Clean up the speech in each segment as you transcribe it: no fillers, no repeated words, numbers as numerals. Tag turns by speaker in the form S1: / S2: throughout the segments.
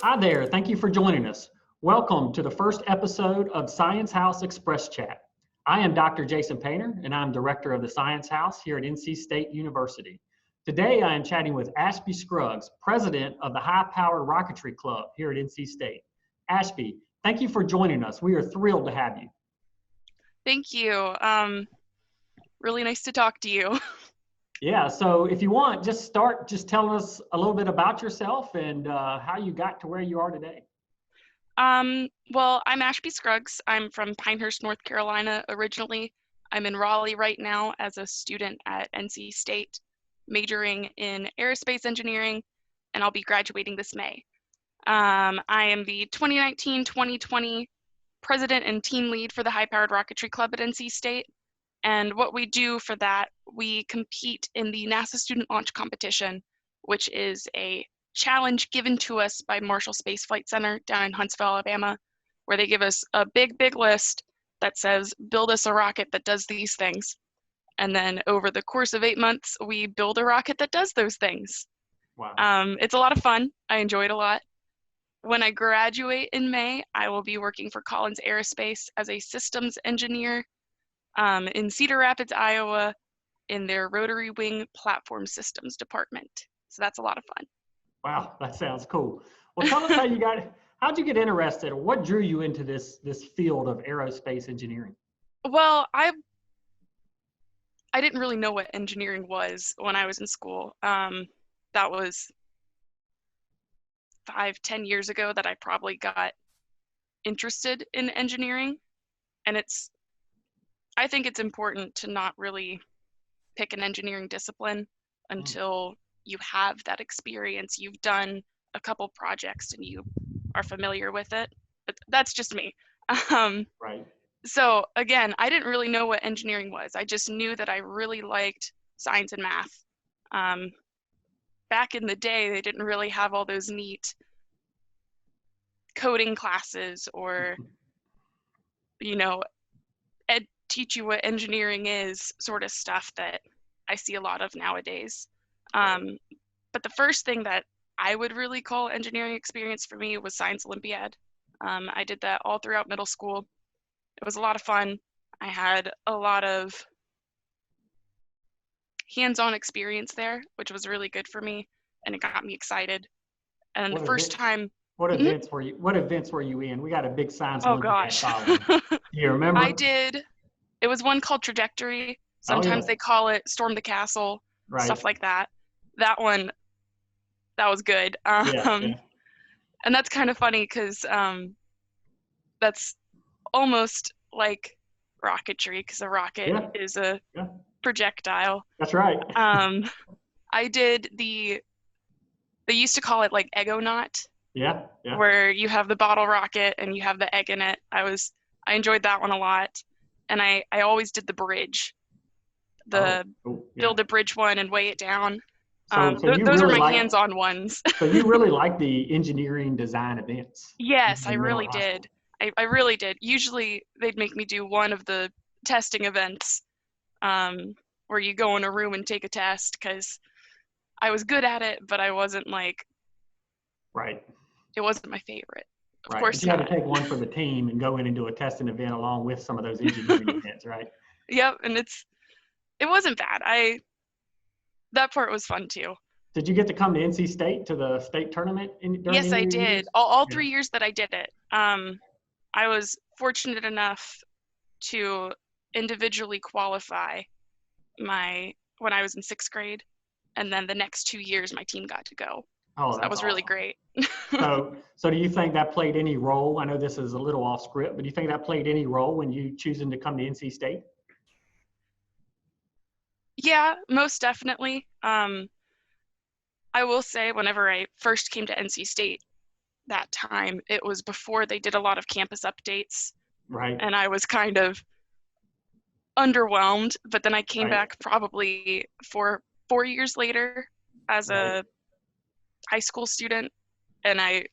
S1: Hi there, thank you for joining us. Welcome to the first episode of Science House Express Chat. I am Dr. Jason Painter, and I'm director of the Science House here at NC State University. Today, I am chatting with Ashby Scurggs, president of the high-powered Rocketry Club here at NC State. Ashby, thank you for joining us. We are thrilled to have you.
S2: Thank you. Really nice to talk to you.
S1: Yeah, so if you want, just tell us a little bit about yourself and how you got to where you are today.
S2: Well, I'm Ashby Scruggs. I'm from Pinehurst, North Carolina originally. I'm in Raleigh right now as a student at NC State, majoring in aerospace engineering, and I'll be graduating this May. I am the 2019-2020 president and team lead for the high-powered Rocketry Club at NC State. And what we do for that, we compete in the NASA Student Launch Competition, which is a challenge given to us by Marshall Space Flight Center down in Huntsville, Alabama, where they give us a big list that says, build us a rocket that does these things. And then over the course of 8 months, we build a rocket that does those things.
S1: Wow.
S2: It's a lot of fun. I enjoy it a lot. When I graduate in May, I will be working for Collins Aerospace as a systems engineer in Cedar Rapids, Iowa, in their rotary wing platform systems department. So that's a lot of fun.
S1: Wow, that sounds cool. Well, tell us how'd you get interested, or what drew you into this field of aerospace engineering?
S2: Well, I didn't really know what engineering was when I was in school. That was 5-10 years ago that I probably got interested in engineering. And I think it's important to not really pick an engineering discipline until you have that experience. You've done a couple projects and you are familiar with it. But that's just me.
S1: Right.
S2: So again, I didn't really know what engineering was. I just knew that I really liked science and math. Back in the day, they didn't really have all those neat coding classes or, teach you what engineering is sort of stuff that I see a lot of nowadays. But the first thing that I would really call engineering experience for me was Science Olympiad. I did that all throughout middle school. It was a lot of fun. I had a lot of hands-on experience there, which was really good for me, and it got me excited. And the first time.
S1: What events were you in? We got a big Science
S2: Oh
S1: Olympiad
S2: gosh.
S1: following. Do you remember?
S2: I did. It was one called Trajectory. Sometimes they call it Storm the Castle, stuff like that. That one, that was good. And that's kind of funny because that's almost like rocketry, because a rocket is a projectile.
S1: That's right.
S2: I did they used to call it like Eggonaut.
S1: Yeah.
S2: Where you have the bottle rocket and you have the egg in it. I enjoyed that one a lot. And I always did the bridge, build a bridge one and weigh it down.
S1: So
S2: those are my hands-on ones.
S1: So you really like the engineering design events?
S2: Yes, I really did. I really did. Usually they'd make me do one of the testing events where you go in a room and take a test, because I was good at it, but I wasn't it wasn't my favorite. Of course
S1: you had to take one for the team and go in and do a testing event along with some of those engineering events, right?
S2: Yep, and it wasn't bad. That part was fun too.
S1: Did you get to come to NC State to the state tournament?
S2: Yes, I did. All 3 years that I did it. I was fortunate enough to individually qualify when I was in 6th grade, and then the next 2 years my team got to go.
S1: Oh,
S2: so that was
S1: awesome.
S2: Really great.
S1: So do you think that played any role? I know this is a little off script, but do you think that played any role when you choosing to come to NC State?
S2: Yeah, most definitely. I will say, whenever I first came to NC State that time, it was before they did a lot of campus updates.
S1: Right.
S2: And I was kind of underwhelmed, but then I came back probably 4 years later as a high school student, and I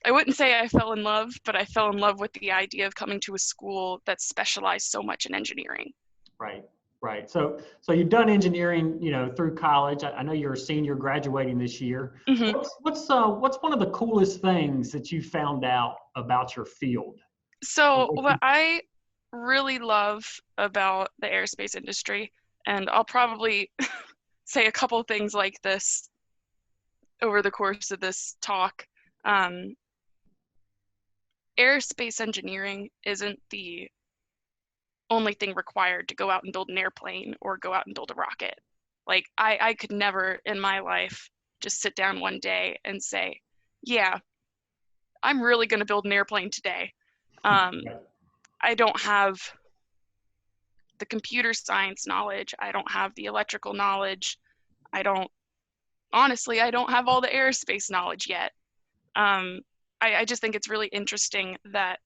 S2: wouldn't say I fell in love, but I fell in love with the idea of coming to a school that specialized so much in engineering.
S1: Right. Right. So you've done engineering, through college. I know you're a senior graduating this year.
S2: Hmm.
S1: What's one of the coolest things that you found out about your field? Or
S2: So
S1: what
S2: what
S1: you-
S2: I really love about the aerospace industry, and I'll probably say a couple things like this over the course of this talk. Um, Aerospace engineering isn't the only thing required to go out and build an airplane or go out and build a rocket. Like I could never in my life just sit down one day and say, yeah, I'm really going to build an airplane today. Um,
S1: Right.
S2: I don't have the computer science knowledge. I don't have the electrical knowledge. I don't, honestly, I don't have all the aerospace knowledge yet. Um, I just think it's really interesting that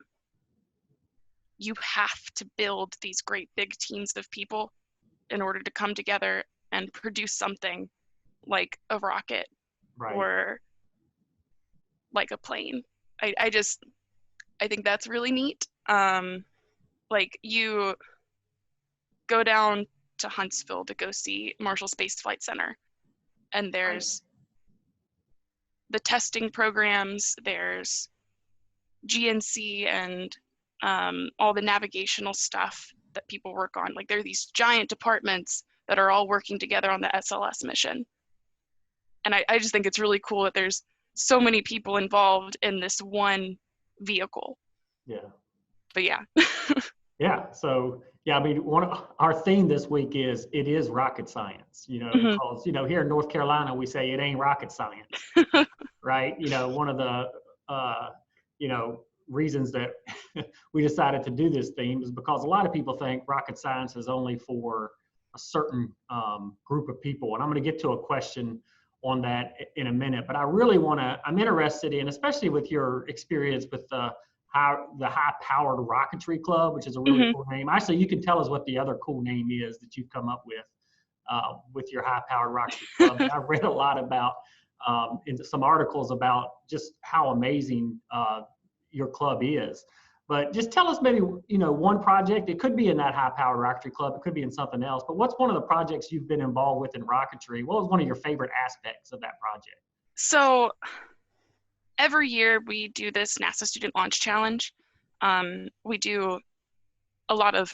S2: you have to build these great big teams of people in order to come together and produce something like a rocket
S1: Right.
S2: or like a plane. I think that's really neat. Like you go down to Huntsville to go see Marshall Space Flight Center, and
S1: Right.
S2: there's the testing programs, there's GNC and all the navigational stuff that people work on. Like there are these giant departments that are all working together on the SLS mission. And I just think it's really cool that there's so many people involved in this one vehicle.
S1: Yeah.
S2: But yeah.
S1: Yeah. So yeah, I mean, one of our theme this week is it is rocket science.
S2: Hmm.
S1: Because here in North Carolina we say it ain't rocket science, right? One of the reasons that we decided to do this theme is because a lot of people think rocket science is only for a certain group of people, and I'm going to get to a question on that in a minute. But I'm interested in, especially with your experience with the high-powered Rocketry Club, which is a really
S2: Hmm.
S1: cool name. Actually, you can tell us what the other cool name is that you've come up with your high-powered Rocketry Club. And I've read a lot about in some articles about just how amazing your club is. But just tell us maybe, one project. It could be in that high-powered Rocketry Club. It could be in something else. But what's one of the projects you've been involved with in Rocketry? What was one of your favorite aspects of that project?
S2: So every year we do this NASA Student Launch Challenge. We do a lot of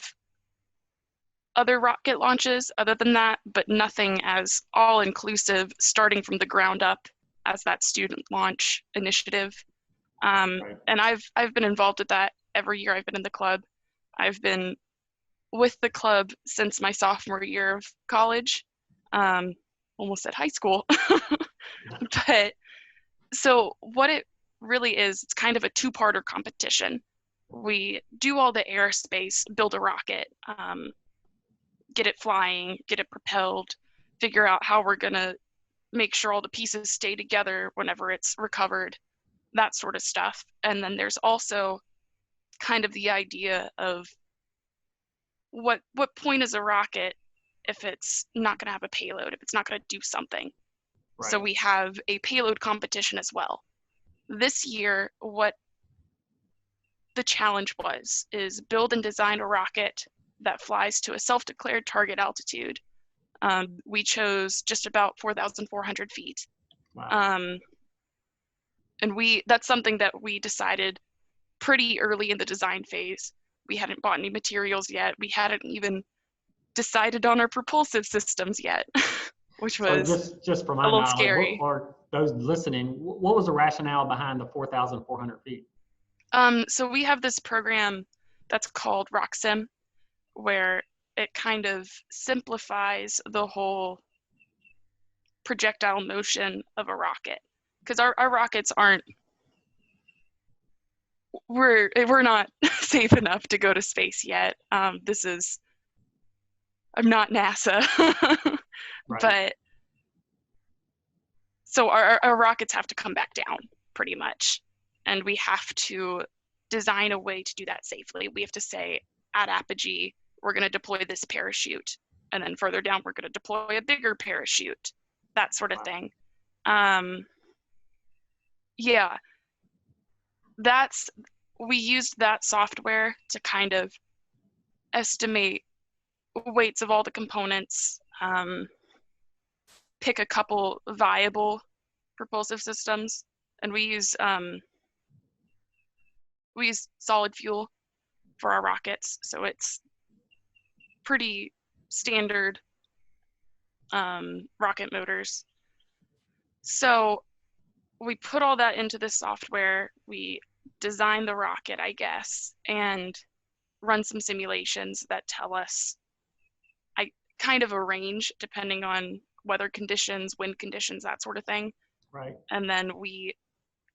S2: other rocket launches other than that, but nothing as all inclusive, starting from the ground up as that student launch initiative.
S1: Right.
S2: And I've been involved with that every year I've been in the club. I've been with the club since my sophomore year of college, um, almost at high school. But so what it really is, it's kind of a two-parter competition. We do all the aerospace, build a rocket, get it flying, get it propelled, figure out how we're gonna make sure all the pieces stay together whenever it's recovered, that sort of stuff. And then there's also kind of the idea of what point is a rocket if it's not going to have a payload, if it's not going to do something. So
S1: Right.
S2: we have a payload competition as well. This year, what the challenge was is build and design a rocket that flies to a self-declared target altitude. We chose just about 4,400 feet.
S1: Wow.
S2: Um, and that's something that we decided pretty early in the design phase. We hadn't bought any materials yet. We hadn't even decided on our propulsive systems yet, which
S1: So
S2: was
S1: just for
S2: a
S1: my
S2: little
S1: knowledge,
S2: scary.
S1: or those listening, what was the rationale behind the 4,400 feet?
S2: So we have this program that's called RockSim, where it kind of simplifies the whole projectile motion of a rocket. Because our rockets we're not safe enough to go to space yet. I'm not NASA,
S1: Right.
S2: but so our rockets have to come back down pretty much, and we have to design a way to do that safely. We have to say at apogee we're going to deploy this parachute, and then further down we're going to deploy a bigger parachute, that sort of
S1: Wow.
S2: thing. Yeah, we used that software to kind of estimate weights of all the components, pick a couple viable propulsive systems, and we use solid fuel for our rockets, so it's pretty standard rocket motors. So we put all that into the software, we design the rocket, I guess, and run some simulations that tell us kind of a range depending on weather conditions, wind conditions, that sort of thing.
S1: Right.
S2: And then we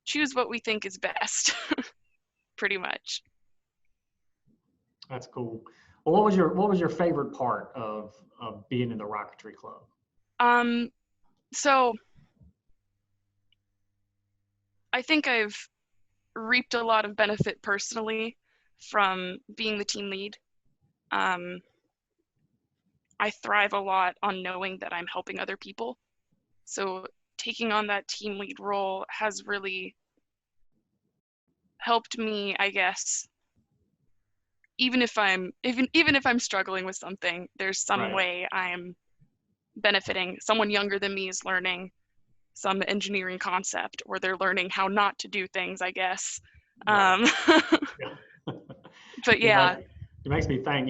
S2: choose what we think is best, pretty much.
S1: That's cool. Well, what was your favorite part of being in the Rocketry Club?
S2: So I think I've reaped a lot of benefit personally from being the team lead. I thrive a lot on knowing that I'm helping other people. So taking on that team lead role has really helped me, I guess. Even if I'm struggling with something, there's some
S1: Right.
S2: way I'm benefiting. Someone younger than me is learning some engineering concept, or they're learning how not to do things, I guess.
S1: Right. Yeah.
S2: But
S1: You know,
S2: yeah.
S1: it makes me think,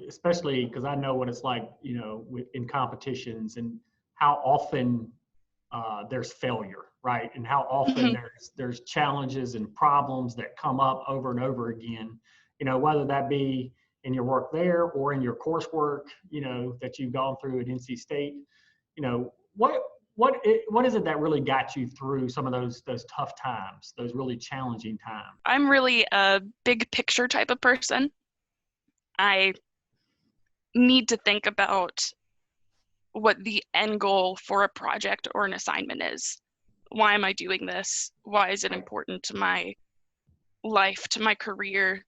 S1: especially because I know what it's like, in competitions and how often there's failure, right? And how often there's challenges and problems that come up over and over again, whether that be in your work there or in your coursework, that you've gone through at NC State. What is it that really got you through some of those tough times, those really challenging times?
S2: I'm really a big picture type of person. I need to think about what the end goal for a project or an assignment is. Why am I doing this? Why is it important to my life, to my career,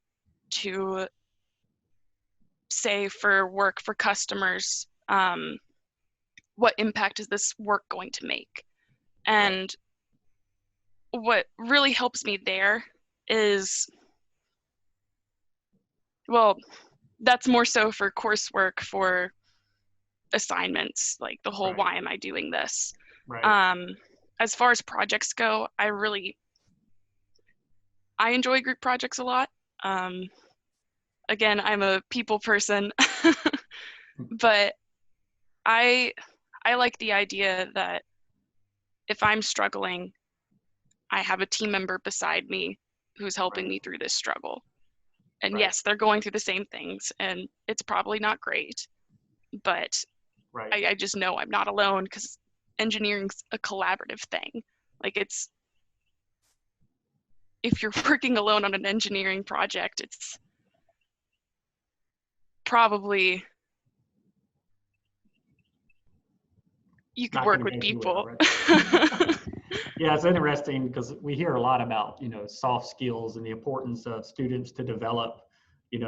S2: to say for work, for customers? What impact is this work going to make? And what really helps me there is, well, that's more so for coursework, for assignments, like the whole why am I doing this?
S1: Right.
S2: As far as projects go, I enjoy group projects a lot. Again, I'm a people person, but I like the idea that if I'm struggling, I have a team member beside me who's helping me through this struggle. And yes, they're going through the same things, and it's probably not great, but I just know I'm not alone, because engineering's a collaborative thing. Like, if you're working alone on an engineering project, it's probably, you could work with people.
S1: Yeah, it's interesting because we hear a lot about, soft skills and the importance of students to develop,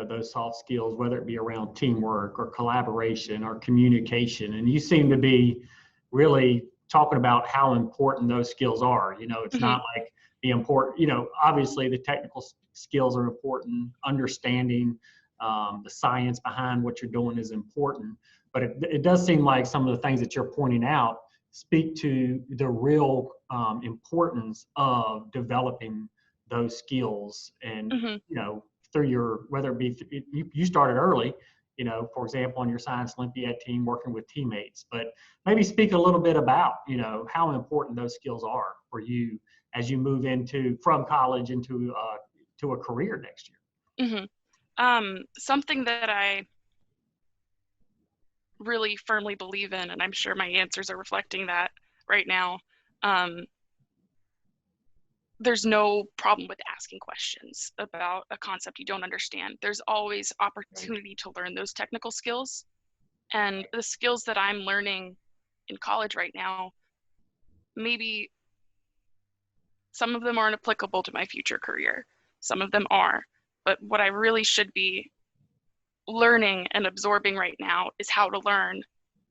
S1: those soft skills, whether it be around teamwork or collaboration or communication. And you seem to be really talking about how important those skills are. It's not like the important, obviously the technical skills are important, understanding the science behind what you're doing is important. But it does seem like some of the things that you're pointing out speak to the real importance of developing those skills. And through your, whether it be you started early, for example, on your Science Olympiad team, working with teammates, but maybe speak a little bit about how important those skills are for you as you move from college into to a career next year.
S2: Something that I really firmly believe in, and I'm sure my answers are reflecting that right now, there's no problem with asking questions about a concept you don't understand. There's always opportunity to learn those technical skills. And the skills that I'm learning in college right now, maybe some of them aren't applicable to my future career. Some of them are. But what I really should be learning and absorbing right now is how to learn,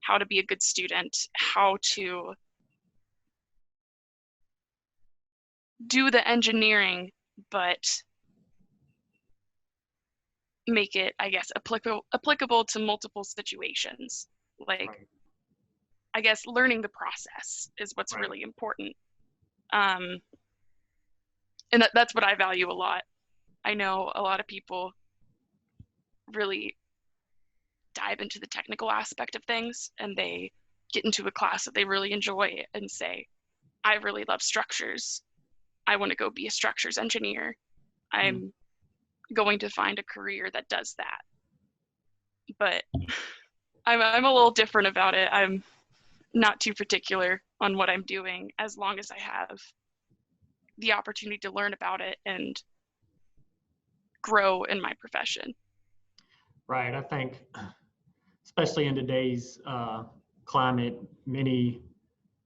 S2: how to be a good student, how to do the engineering, but make it, I guess, applicable to multiple situations. Like,
S1: Right.
S2: I guess learning the process is what's
S1: Right.
S2: really important. And that's what I value a lot. I know a lot of people really dive into the technical aspect of things, and they get into a class that they really enjoy and say, I really love structures. I want to go be a structures engineer. I'm going to find a career that does that. But I'm a little different about it. I'm not too particular on what I'm doing as long as I have the opportunity to learn about it and grow in my profession.
S1: Right. I think, especially in today's climate, many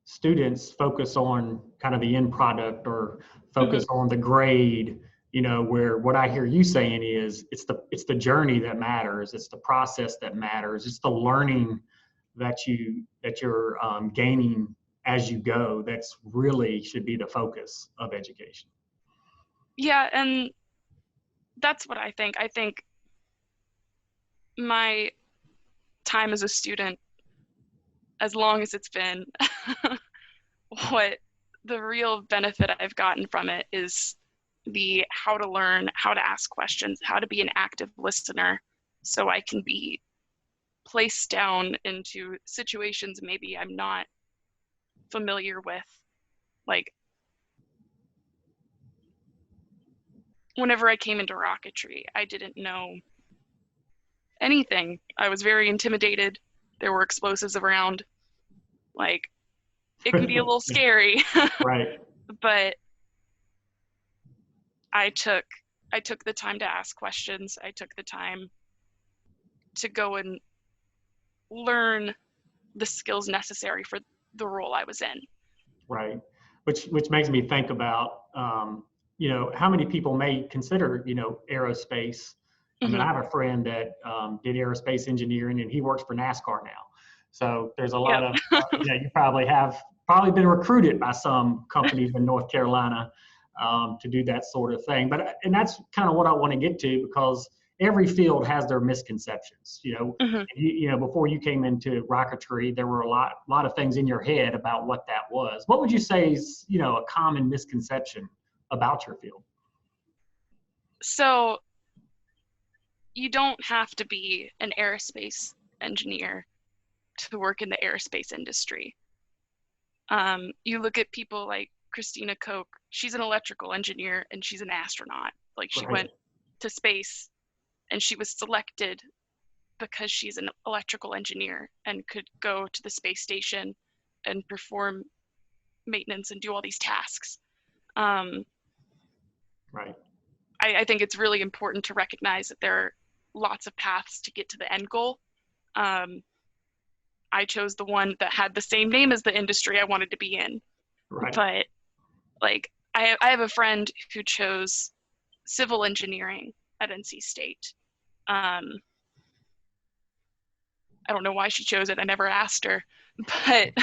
S1: students focus on kind of the end product or focus on the grade, you know, where what I hear you saying is it's the journey that matters. It's the process that matters. It's the learning that you're gaining as you go. That's really should be the focus of education.
S2: Yeah, and that's what I think. I think my time as a student, as long as it's been, what the real benefit I've gotten from it is the how to learn, how to ask questions, how to be an active listener so I can be placed down into situations maybe I'm not familiar with. Like, whenever I came into rocketry, I didn't know anything. I was very intimidated. There were explosives around. Like, it can be a little scary.
S1: Right.
S2: But I took the time to ask questions. I took the time to go and learn the skills necessary for the role I was in.
S1: Right. Which makes me think about, you know, how many people may consider, you know, aerospace. I mean, I have a friend that did aerospace engineering, and he works for NASCAR now. So there's a lot of, you know, you probably been recruited by some companies in North Carolina to do that sort of thing. And that's kind of what I want to get to, because every field has their misconceptions. You know, before you came into rocketry, there were a lot of things in your head about what that was. What would you say is, you know, a common misconception about your field?
S2: So you don't have to be an aerospace engineer to work in the aerospace industry. You look at people like Christina Koch. She's an electrical engineer and she's an astronaut. Like, she went to space and she was selected because she's an electrical engineer and could go to the space station and perform maintenance and do all these tasks.
S1: Right.
S2: I think it's really important to recognize that there are lots of paths to get to the end goal. I chose the one that had the same name as the industry I wanted to be in.
S1: Right.
S2: But like, I have a friend who chose civil engineering at NC State. I don't know why she chose it. I never asked her, but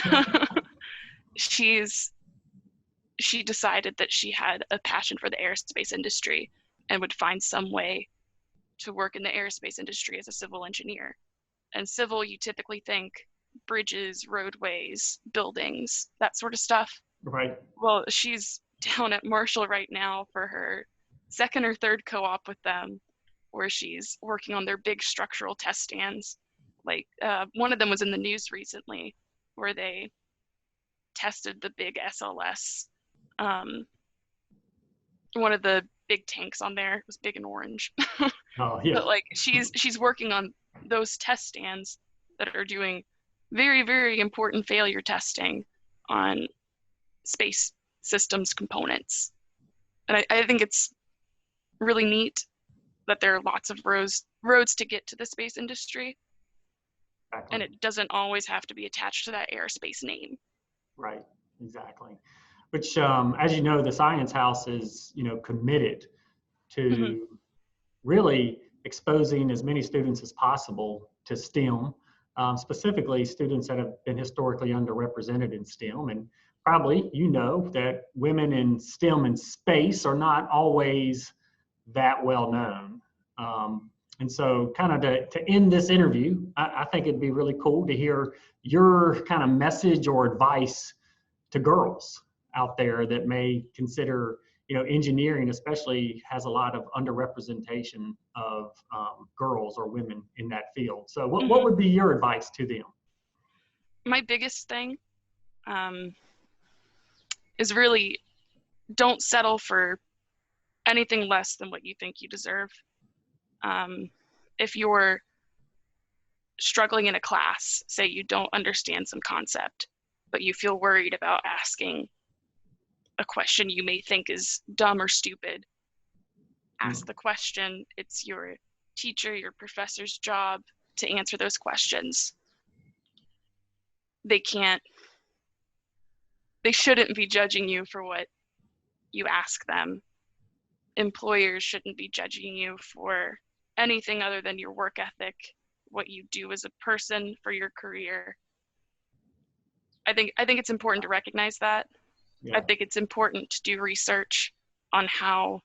S2: she decided that she had a passion for the aerospace industry and would find some way to work in the aerospace industry as a civil engineer. And civil, you typically think bridges, roadways, buildings, that sort of stuff.
S1: Right.
S2: Well, she's down at Marshall right now for her second or third co-op with them, where she's working on their big structural test stands. Like, one of them was in the news recently, where they tested the big SLS. One of the big tanks on there was big and orange.
S1: Oh, yeah.
S2: But like, she's working on those test stands that are doing very, very important failure testing on space systems components. And I think it's really neat that there are lots of roads to get to the space industry.
S1: Exactly.
S2: And it doesn't always have to be attached to that aerospace name.
S1: Right. Exactly. Which, as you know, the Science House is, you know, committed to really exposing as many students as possible to STEM, specifically students that have been historically underrepresented in STEM. And probably, you know, that women in STEM and space are not always that well known. And so kind of to end this interview, I think it'd be really cool to hear your kind of message or advice to girls out there that may consider, engineering especially has a lot of underrepresentation of girls or women in that field. So what would be your advice to them?
S2: My biggest thing is really don't settle for anything less than what you think you deserve. If you're struggling in a class, say you don't understand some concept, but you feel worried about asking a question you may think is dumb or stupid, ask the question. It's your teacher, your professor's job to answer those questions. They shouldn't be judging you for what you ask them. Employers shouldn't be judging you for anything other than your work ethic, what you do as a person for your career. I think it's important to recognize that.
S1: Yeah.
S2: I think it's important to do research on how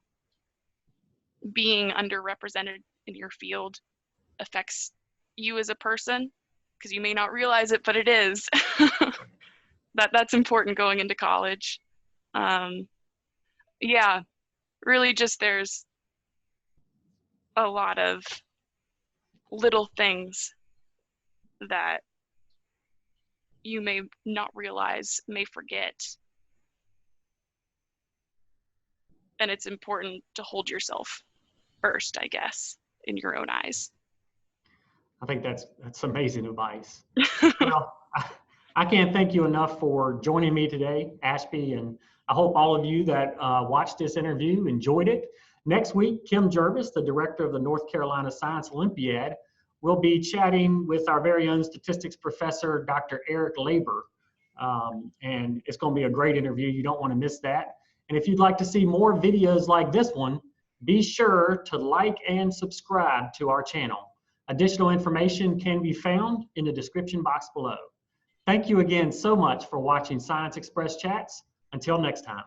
S2: being underrepresented in your field affects you as a person, because you may not realize it, but it is. That's important going into college. Yeah, really just there's a lot of little things that you may not realize, may forget. And it's important to hold yourself first, I guess, in your own eyes.
S1: I think that's amazing advice. Well, I can't thank you enough for joining me today, Ashby, and I hope all of you that watched this interview enjoyed it. Next week, Kim Jervis, the director of the North Carolina Science Olympiad, will be chatting with our very own statistics professor, Dr. Eric Labor. And it's going to be a great interview. You don't want to miss that. And if you'd like to see more videos like this one, be sure to like and subscribe to our channel. Additional information can be found in the description box below. Thank you again so much for watching Science Express Chats. Until next time.